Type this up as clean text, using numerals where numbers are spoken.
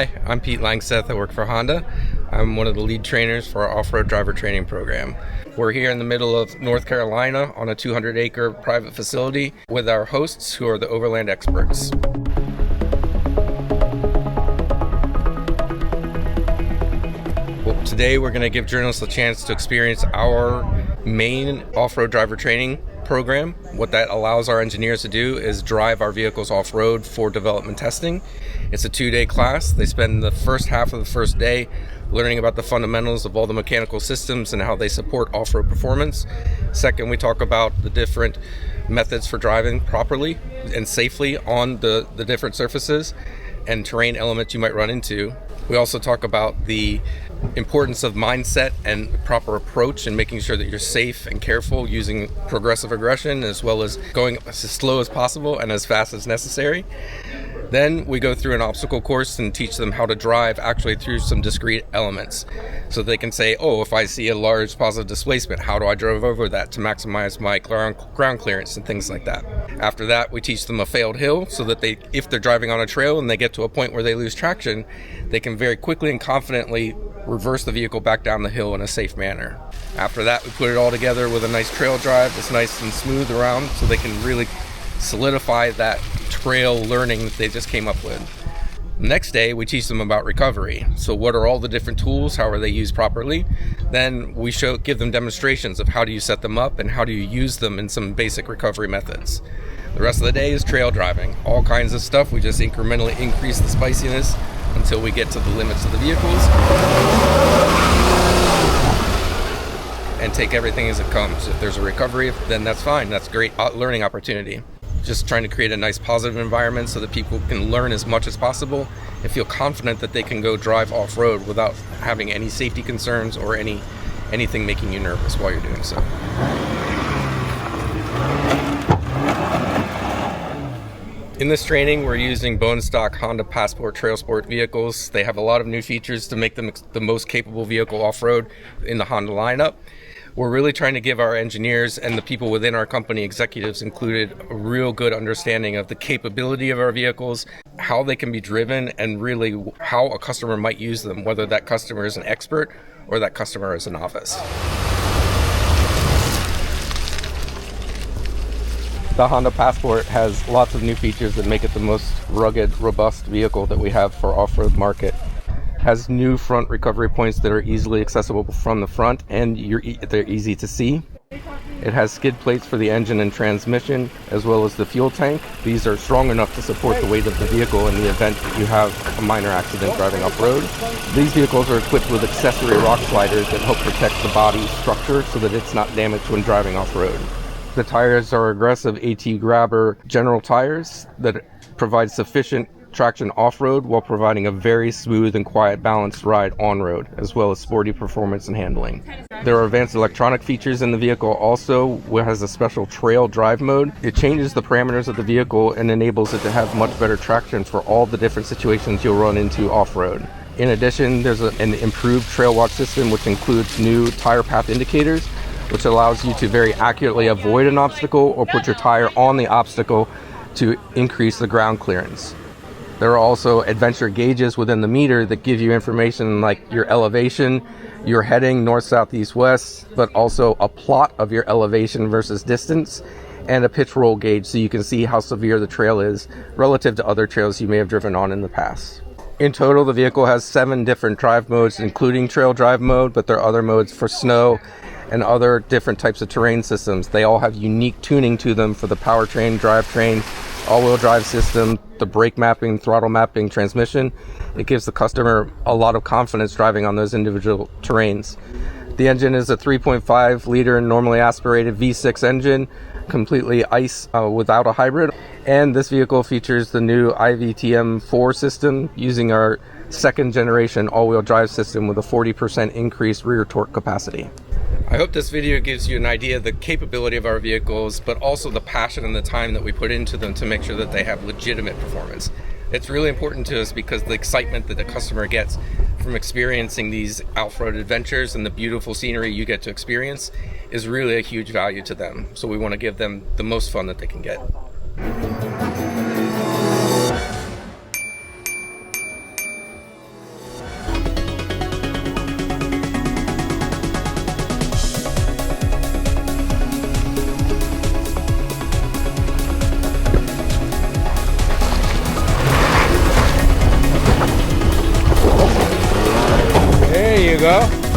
Hi, I'm Pete Langseth. I work for Honda. I'm one of the lead trainers for our off-road driver training program. We're here in the middle of North Carolina on a 200-acre private facility with our hosts, who are the Overland Experts. Well, today we're going to give journalists a chance to experience our main off-road driver training program. What that allows our engineers to do is drive our vehicles off-road for development testing. It's a 2-day class. They spend the first half of the first day learning about the fundamentals of all the mechanical systems and how they support off-road performance. Second, we talk about the different methods for driving properly and safely on the different surfaces and terrain elements you might run into. We also talk about the importance of mindset and proper approach and making sure that you're safe and careful using progressive aggression, as well as going as slow as possible and as fast as necessary. Then we go through an obstacle course and teach them how to drive actually through some discrete elements. So they can say, oh, if I see a large positive displacement, how do I drive over that to maximize my ground clearance and things like that. After that, we teach them a failed hill so that if they're driving on a trail and they get to a point where they lose traction, they can very quickly and confidently reverse the vehicle back down the hill in a safe manner. After that, we put it all together with a nice trail drive that's nice and smooth around so they can really solidify that trail learning that they just came up with. Next day, we teach them about recovery. So what are all the different tools? How are they used properly? Then we give them demonstrations of how do you set them up and how do you use them in some basic recovery methods. The rest of the day is trail driving. All kinds of stuff. We just incrementally increase the spiciness until we get to the limits of the vehicles and take everything as it comes. If there's a recovery, then that's fine. That's a great learning opportunity. Just trying to create a nice positive environment so that people can learn as much as possible and feel confident that they can go drive off-road without having any safety concerns or anything making you nervous while you're doing so. In this training, we're using bone stock Honda Passport TrailSport vehicles. They have a lot of new features to make them the most capable vehicle off-road in the Honda lineup. We're really trying to give our engineers and the people within our company, executives included, a real good understanding of the capability of our vehicles, how they can be driven, and really how a customer might use them, whether that customer is an expert or that customer is a novice. The Honda Passport has lots of new features that make it the most rugged, robust vehicle that we have for off-road market. Has new front recovery points that are easily accessible from the front and they're easy to see. It has skid plates for the engine and transmission, as well as the fuel tank. These are strong enough to support the weight of the vehicle in the event that you have a minor accident driving off-road. These vehicles are equipped with accessory rock sliders that help protect the body structure so that it's not damaged when driving off-road. The tires are aggressive AT Grabber general tires that provide sufficient traction off-road while providing a very smooth and quiet balanced ride on-road, as well as sporty performance and handling. There are advanced electronic features in the vehicle also, which has a special trail drive mode. It changes the parameters of the vehicle and enables it to have much better traction for all the different situations you'll run into off-road. In addition, there's an improved trail watch system which includes new tire path indicators, which allows you to very accurately avoid an obstacle or put your tire on the obstacle to increase the ground clearance. There are also adventure gauges within the meter that give you information like your elevation, your heading north, south, east, west, but also a plot of your elevation versus distance, and a pitch roll gauge so you can see how severe the trail is relative to other trails you may have driven on in the past. In total, the vehicle has 7 different drive modes, including trail drive mode, but there are other modes for snow and other different types of terrain systems. They all have unique tuning to them for the powertrain, drivetrain, all-wheel drive system, the brake mapping, throttle mapping, transmission. It gives the customer a lot of confidence driving on those individual terrains. The engine is a 3.5 liter normally aspirated V6 engine, completely ICE without a hybrid. And this vehicle features the new IVTM4 system using our second generation all-wheel drive system with a 40% increased rear torque capacity. I hope this video gives you an idea of the capability of our vehicles, but also the passion and the time that we put into them to make sure that they have legitimate performance. It's really important to us because the excitement that the customer gets from experiencing these off-road adventures and the beautiful scenery you get to experience is really a huge value to them. So we want to give them the most fun that they can get. go.